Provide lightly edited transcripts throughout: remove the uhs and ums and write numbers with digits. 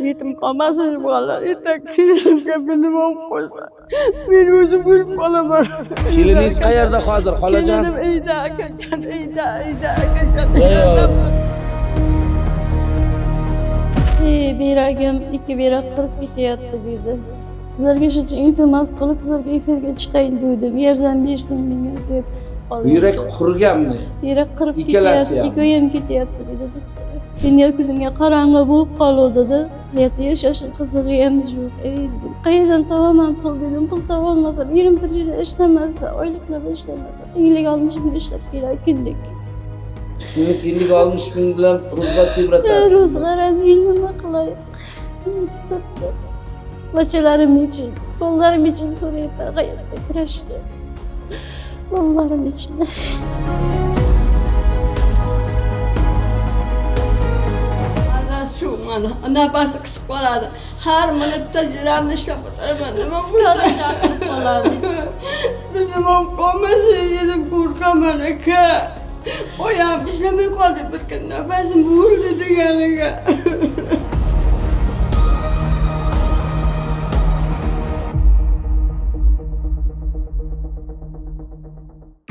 Yetim qolmasin bolalar. Ertaga kelinimga nima bo'lib qolsa, men o'zim o'lib qolaman. Keliningiz qayerda hozir, xolajon? Kelinim uyda, akajon, uyda, akajon. Beragim 2 berak qirib ketyapti dedi. Sizlarga shuncha iltimos qilib, sizlarga efirga chiqayin dedim. Yerdan bersin menga deb. Yurak qurganmi? Yurak qirib Ikkalasi ketyapti, ham. ikkovi ham ketyapti dedi doktor. Dunyo ko'zimga qorong'i bo'lib qoldi dedi. Hayotda yashash qizig'i ham yo'q. Dedim. Qayerdan topaman pul dedim. Pul topa olmasam, yerim tirishda ishlamasa, oyliklarda ishlamasa, 50-60 ming ishlab kerak kunlik. Kunlik 50-60 ming bilan ro'zg'or tebratasiz. Ro'zg'or ham nima qilay? Kunlik turibdi. Bachalarim için, bollarım için so'rayapman, hayotda kurashdi. Bollarım için. Shu mana nafasi qisib qoladi. Har minutda jiramni ishlab o'tiraman. Nima bo'ladi? Nima qolmasa yedim qo'rqaman aka. Oyam ishlamay qoldi bir kun. Nafasim bo'ldi deganiga.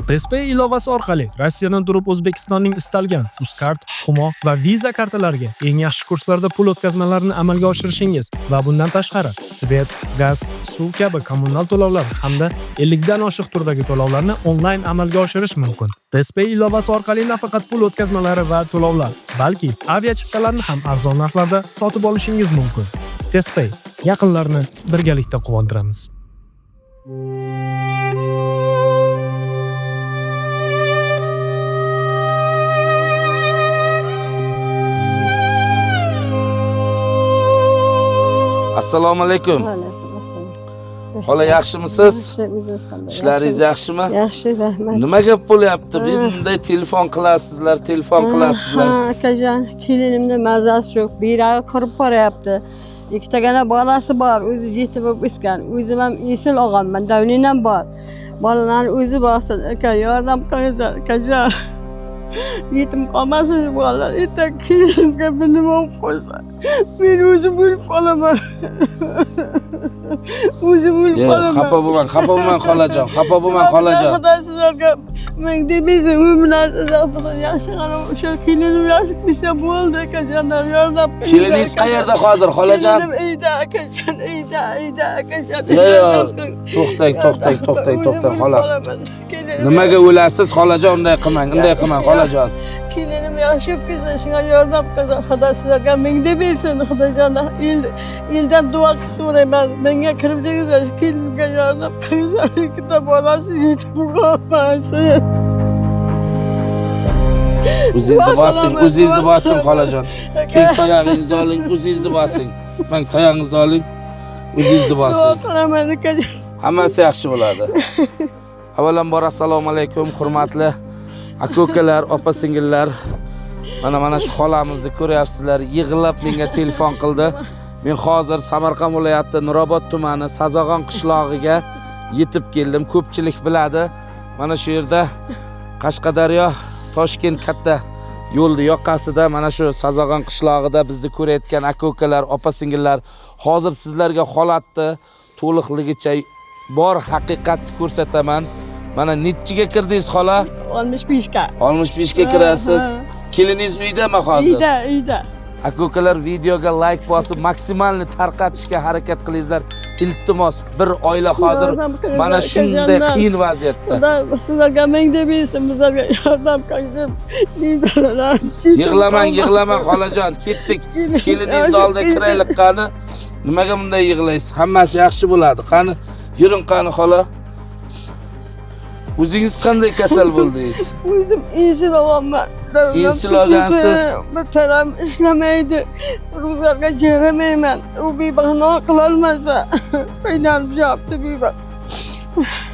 TSP ilovasi orqali Rossiyadan turib O'zbekistonning istalgan Uzcard, Humo va Visa kartalariga eng yaxshi kurslarda pul o'tkazmalarini amalga oshirishingiz va bundan tashqari svet, gaz, suv kabi kommunal to'lovlar hamda 50 dan oshiq turdagi to'lovlarni onlayn amalga oshirish mumkin. TSP ilovasi orqali nafaqat pul o'tkazmalari va to'lovlar, balki aviachiptalarni ham arzon narxlarda sotib olishingiz mumkin. TSP yaqinlarni birgalikda quvontiramiz. Assalomu alaykum. Xola yaxshimisiz? Ishlaringiz yaxshimi? Yaxshi, rahmat. Nima gap bo'lyapti? Bunday telefon qilasizlar. Ha, akajon, kelinimda mazasi yo'q. Beragi qirib boryapti. Ikkitagina bolasi bor, o'zi yetim bo'lib o'sgan. O'zim ham esil og'amman, davlinam bor. Bolalarni o'zi boqsin, aka, yordam qilinglar, akajon. Yetim qolmasin bolalar. Ertaga kelinimga nima bo'lib qolsa, men o'zim o'lib qolaman. O'zim o'lib qolaman. Xafa bo'lmang, xolajon, xafa bo'lmang, xolajon. Xudo sizlarga men demaysan, u bilan yaxshi qarab, o'sha kelinim yaxshi qilsa bo'ldi, akajonlar, yordam qiling. Keliningiz qayerda hozir, xolajon? Kelinim uyda, akajon, uyda, akajon. To'xtang, xola. Nimaga o'lasiz, xolajon? Unday qilmang, xolajon. Kelinim yaxshi qilsa, shunga yordam qilsa, Xudo sizlarga ming demaysan, xudojonlar. Eldan duo so'rayman. Menga kirib kelinglar, kelinimga yordam qilinglar. Ikkita bolasi yetim qolmasin. O'zingizni bosing, xolajon. Keyin toyog'ingizni oling, o'zingizni bosing. Mang toyog'ingizni oling, o'zingizni bosing. Duo qilaman, akajon. Hammasi yaxshi bo'ladi. Avvalambor assalomu alaykum, hurmatli aka-ukalar, opa-singillar. Mana shu xolamizni ko'ryapsizlar, yig'lab menga telefon qildi. Men hozir Samarqand viloyati Nurobod tumani Sazag'on qishlog'iga yetib keldim. Ko'pchilik biladi. Mana shu yerda Qashqadaryo Toshkent katta yo'lni yoqasida mana shu Sazag'on qishlog'ida bizni ko'rayotgan aka-ukalar, opa-singillar, hozir sizlarga holatni to'liqligicha bor haqiqatni ko'rsataman. Mana nechiga kirdingiz, xola? 65 ga. 65 ga kirasiz. Keliningiz uydami hozir? Uyda. Aka-ukalar, videoga like bosib, maksimalni tarqatishga harakat qilingizlar. Iltimos, bir oila hozir mana shunday qiyin vaziyatda. Xudo sizlarga ming demaysin, bizlarga yordam qilib. Yig'lamang, xolajon, ketdik. Keliningizni oldiga kiraylik qani. Nimaga bunday yig'laysiz? Hammasi yaxshi bo'ladi. Qani, yuring qani, xola. O'zingiz qanday kasal bo'ldingiz? O'zim insul olganman. Insul olgansiz? Bir taraf ishlamaydi. Ro'zg'orga jaramayman. U bebahno qilolmasa, qiynalib yotibdi beba.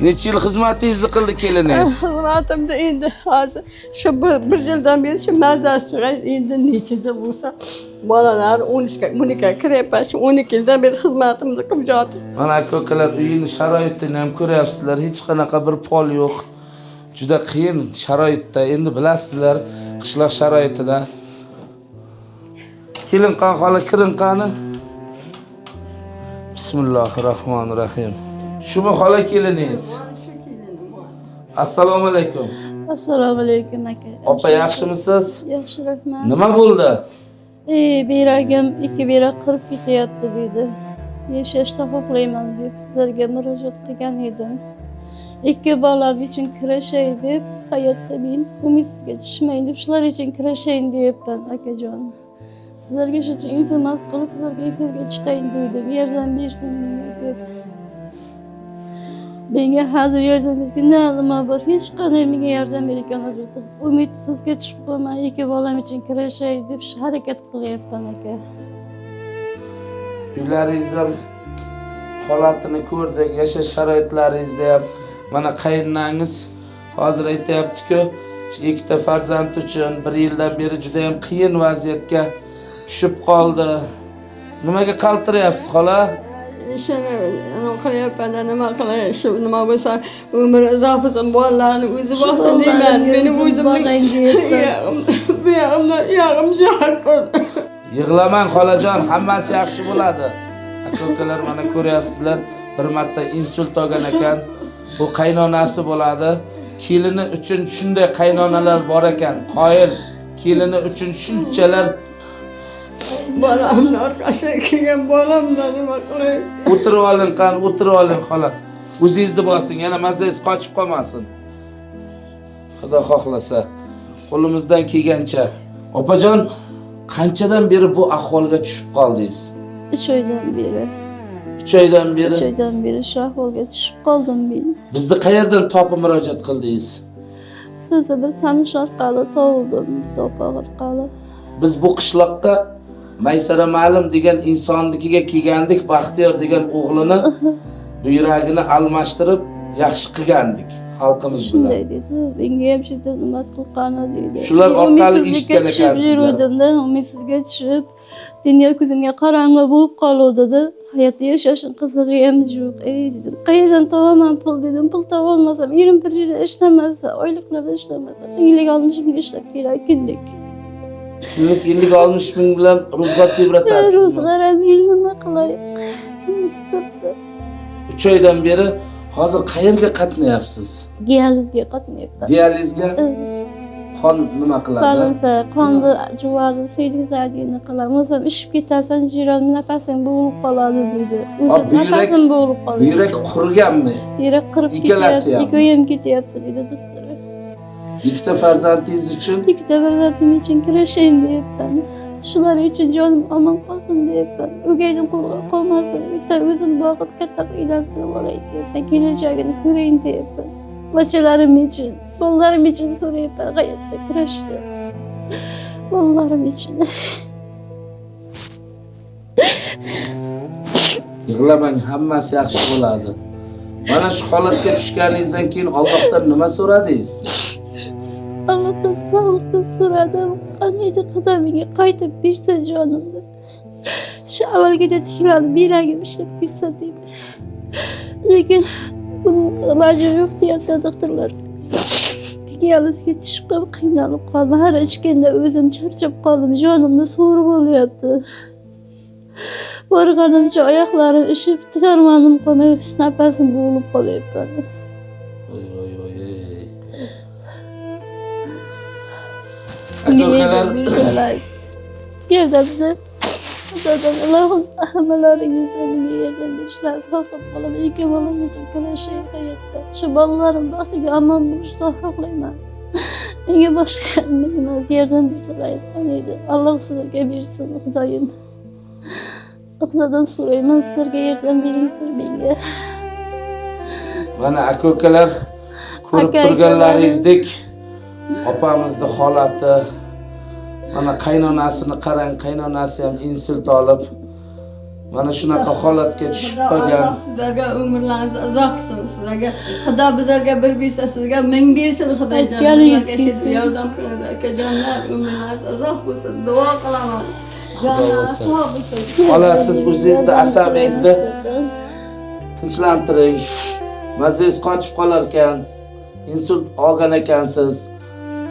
Necha yil xizmatingizni qildi keliningiz? Xizmatimda endi hozir shu bir yildan beri shu mazasi turay, endi necha yil bo'lsa bolalar 12 ga kiryapman. Shu 12 yildan beri xizmatimni qilib yotib. Mana aka-ukalar, uyini sharoitini ham ko'ryapsizlar. Hech qanaqa bir pol yo'q. Juda qiyin sharoitda. Endi bilasizlar, qishloq sharoitida. Kelin qani, xola, kirin qani. Bismillahirrahmanirrahim. Shumi xola keliningiz? Assalomu alaykum. Assalomu alaykum aka. Opa yaxshimisiz? Yaxshi rahmat. Nima bo'ldi? Beragim 2 berak qirib ketyapti dedi. Yashashni xohlayman deb sizlarga murojaat qilgan edim. 2 bolam uchun kurashay deb hayotda men umidsizga tushmayin deb shular uchun kurashayin deyapman akajon. Sizlarga shu iltimos qilib sizlarga efirga chiqayin dedim. Yordam bersin menga deb. Menga hozir yordam bergan nima bor? Hech qanday menga yordam bergan yo'q. Umidsizga tushib qolmay 2 bolam uchun kurashay deb shu harakat qilyapman aka. Uylaringizni holatini ko'rdik, yashash sharoitlaringizda ham mana qaynonangiz hozir aytayapti-ku, 2 ta farzand uchun 1 yildan beri juda ham qiyin vaziyatga tushib qoldi. Nimaga qaltiryapsiz, xola? Ishini qilyapman, nima qilay, shu nima bo'lsa umri uzoq bo'lsin, bolalarni o'zi boqsin deyman. Mening o'zimning yog'im jo'q. Yig'lamang xolajon, hammasi yaxshi bo'ladi. Aka-ukalar mana ko'ryapsizlar, bir marta insult olgan ekan. Bu qaynonasi bo'ladi. Kelini uchun shunday qaynonalar bor ekan. Qoyil kelini uchun shunchalar Bolamni orqasiga kelgan bolamdan nima qilay? o'tirib oling, o'tirib oling xola. O'zingizni bosing, yana mazangiz qochib qolmasin. Xudo xohlasa, qo'limizdan kelgancha. Opajon, qanchadan beri bu ahvolga tushib qoldingiz? 3 oydan beri. 3 oydan beri. 3 oydan beri shu ahvolga tushib qoldim men. Bizni qayerdan topib murojaat qildingiz? Sizni bir tanish orqali topdim, topa orqali. Biz bu qishloqqa Maysara Ma'lum degan insonnikiga kelgandik, Baxtiyor degan o'g'lini buyragini almashtirib yaxshi qilgandik xalqimiz bilan. Shunday dedi. Menga ham shu nima qilqani dedi. Shular orqali eshitgan ekansizlar. Yuruvdimda, umidsizga tushib, dunyo ko'zimga qorong'i bo'lib qoluvdi. Hayotda yashashning qizig'i ham yo'q. Dedim. Qayerdan topaman pul dedim. Pul topa olmasam, 21 yil ishlamasa, oyliklarda ishlamasa, 50-60 ming ishlab kerak kunlik. Kunlik 50-60 ming bilan ro'zg'or tebratasizmi? Ro'zg'or ham nima qilay? Kimni tutibdi? 3 oydan beri hozir qayerga qatnayapsiz? Dializga qatnayapman. Dializga qon nima qiladi? Qonsa, qonni juvadi, seydigini qilamiz. O'zim ishib ketasan, jiran nafasing bo'g'ilib qoladi dedi. O'zim nafasim bo'g'ilib qoldi. Buyrak quriganmi? Buyrak qirib ketyapti, ikkoyim ketyapti dedi doktor. 2 ta farzandingiz uchun? 2 ta farzandim uchun kurashayin deyapman. Shular uchun jonim omon qolsin deyapman. O'gaydim qolmasin, bitta o'zim boqib katta uylantirib olay deyapman. Kelajagini ko'rayin deyapman. Bachalarim uchun, bolalarim uchun so'rayapman hayotda kurashdi. Bolalarim uchun. Yig'lamang, hammasi yaxshi bo'ladi. Mana shu holatga tushganingizdan keyin Allohdan nima so'radingiz? Allohdan sog'liqni so'radim. Qaniydi qadamiga qaytib bersa jonimni. Shu avvalgida tiklanib beragim ishlab ketsa deb. Lekin buning iloji yo'q deyapti doktorlar. Yolg'izga tushib qolib qiynalib qoldim. Har ichganda o'zim charchab qoldim. Jonimni so'rib olyapti. Borganimcha oyoqlarim ishib, tarmonim qolmay, nafasim bo'g'ilib qolyapti. Aka-ukalar Yerdamda Xudodan Allohim hammalaringizga menga yordam berishlaringizni xohlab qolaman. 2 bolam uchun kurashay hayotda. Shu bolalarim baxtiga omon bo'lishni xohlayman. Menga boshqa emas, yordam bersangiz qaniydi. Alloh sizlarga bersin, Xudoyim. Xudodan so'rayman, sizlarga yordam beringlar menga. Mana aka-ukalar ko'rib turganlaringizdek opamizni holati, mana qaynonasini qarang, qaynonasi ham insult olib, mana shunaqa holatga tushib qolgan. Sizlarga umrlaringizni uzoq qilsin, sizlarga Xudo bizlarga bir bersa, sizga 1000 bersin Xudojon. Sizlarga yordam qilasiz akajonlar, umrlaringiz uzoq bo'lsin. Duo qilaman. Xola, siz o'zingizni asabingizni tinchlantiring. Mazangiz qochib qolar ekan, insult olgan ekansiz.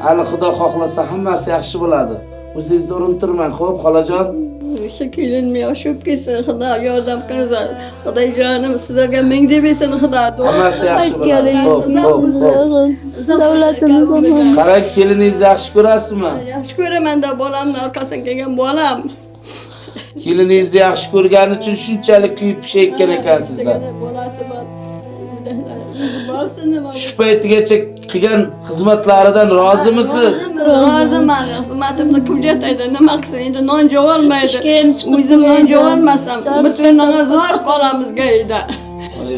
Hali Xudo xohlasa hammasi yaxshi bo'ladi. O'zingizni urintirmang, xo'p, xolajon. O'sha kelinmi oshib ketsin, Xudo yordam qilsin. Xudo jonim sizlarga mingda bersin, Xudo. Hammasi yaxshi bo'ladi. Xo'p, xo'p. Davlatimiz Qarang, keliningizni yaxshi ko'rasizmi? Yaxshi ko'raman-da, bolamni orqasidan kelgan bolam. Keliningizni yaxshi ko'rgani uchun shunchalik kuyib pishayotgan ekansizda. Bolasi bor. Borsin nima? Shu paytgacha qilgan xizmatlaridan rozimisiz? Roziman. Xizmatimni kim jataydi? Nima qilsin? Endi non jo'olmaydi. O'zim non jo'olmasam, butun nonazor qolamizga edi.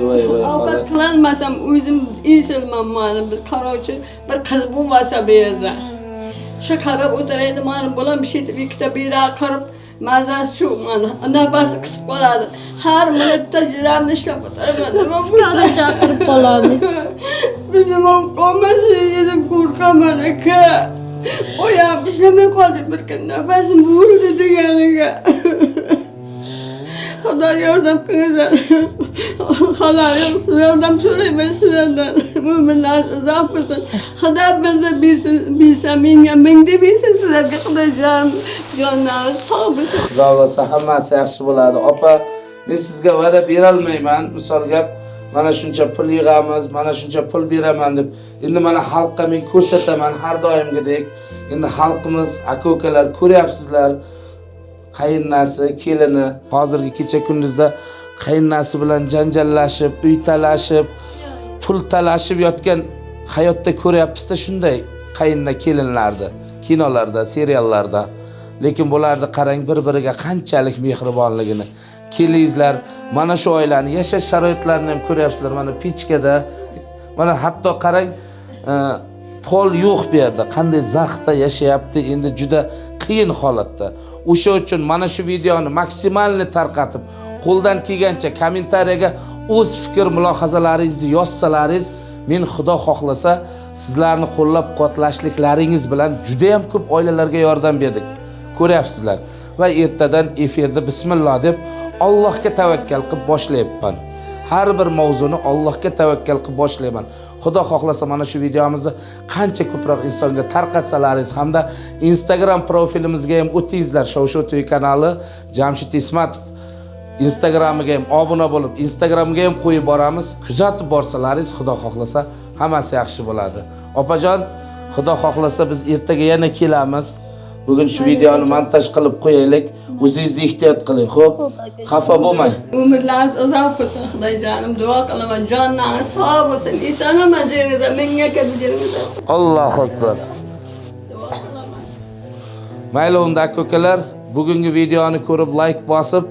Voy, Ovqat qilolmasam o'zim esilman mana bir qarovchi bir qiz bo'lmasa bu yerda. Shu qarab o'tiraydi, mana bolam pishitib ikkita bira qirib mazasi shu mana nafasi qisib qoladi. Har minutda jiramni ishlab o'tiraman. Nima qara chaqirib qolamiz. nima qolmasligidan qo'rqaman aka. Oyam ishlamay qoldi bir kun nafasim bo'ldi deganiga. Xudo yordam qilsin. Xaloyiq yordam so'rayman sizlardan. Mo'minlar uzoq bo'lsin. Xudo birda bilsa menga mingda bersin sizlarga Xudojon. Jonlar sog' bo'lsin. Xudo xolasa hammasi yaxshi bo'ladi. Opa, men sizga va'da bera olmayman. Misol gap, mana shuncha pul yig'amiz, mana shuncha pul beraman deb. Endi mana xalqqa men ko'rsataman har doimgidek. Endi xalqimiz, aka-ukalar ko'ryapsizlar. Qayinnasi, kelini hozirgi kecha kunduzda qayinnasi bilan janjallashib, uy talashib, pul talashib yotgan hayotda ko'ryapsiz-da shunday qayinna kelinlarni kinolarda, seriallarda. Lekin bularni qarang bir-biriga qanchalik mehribonligini. Kelingizlar, mana shu oilani yashash sharoitlarini ham ko'ryapsizlar. Mana pechkada, mana hatto qarang, pol yo'q bu yerda. Qanday zaxda yashayapti, endi juda qiyin holatda. O'sha uchun mana shu videoni maksimalni tarqatib, qo'ldan kelgancha kommentariyaga o'z fikr mulohazalaringizni yozsalaringiz, men Xudo xohlasa sizlarni qo'llab-quvvatlashliklaringiz bilan juda ham ko'p oilalarga yordam berdik. Ko'ryapsizlar. Va ertadan efirda bismillah deb Allohga tavakkal qilib boshlayapman. Har bir mavzuni Allohga tavakkal qilib boshlayman. Xudo xohlasa mana shu videomizni qancha ko'proq insonga tarqatsalaringiz hamda Instagram profilimizga ham o'tingizlar. Shov-Shov TV kanali Jamshid Ismatov Instagramiga ham obuna bo'lib, Instagramga ham qo'yib boramiz. Kuzatib borsalaringiz, Xudo xohlasa hammasi yaxshi bo'ladi. Opajon, Xudo xohlasa biz ertaga yana kelamiz. Bugun shu videoni montaj qilib qo'yaylik. O'zingizni ehtiyot qiling, xo'p? Xafa bo'lmang. Umrlaringiz uzoq bo'lsin, Xudojonim, duo qilaman. Jonlaringiz sog' bo'lsin. Eson-omon joyingizda, menga kelganingiz. Allohu akbar. Mayli unda aka-ukalar, bugungi videoni ko'rib like bosib,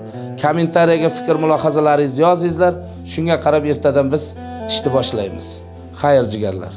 kommentariyaga fikr mulohazalaringizni yozingizlar. Shunga qarab ertadan biz ishni boshlaymiz. Xayr jigarlar.